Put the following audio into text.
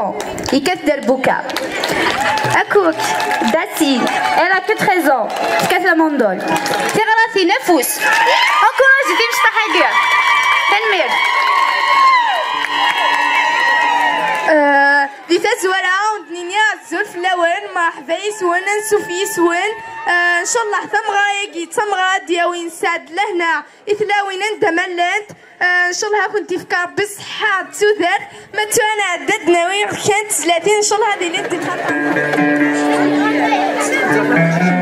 ans. يكثر بوكا. أكوك داسي. Elle a que 13 ans. كيف الموندول. تغراسي نفوس. أنكوراج ديمش تحاجة. تنمير. دي تزورا ودنيا زلف لون مرحبا يسون نسوفي يسون ان شاء الله ثمغا يجي ثمغا دياوين سعد لهنا يتلاوين انت ملنت ان شاء الله كنت تفكر بصحة تودر ما توانا عددنا وين كانت 30 ان شاء الله هذه اللي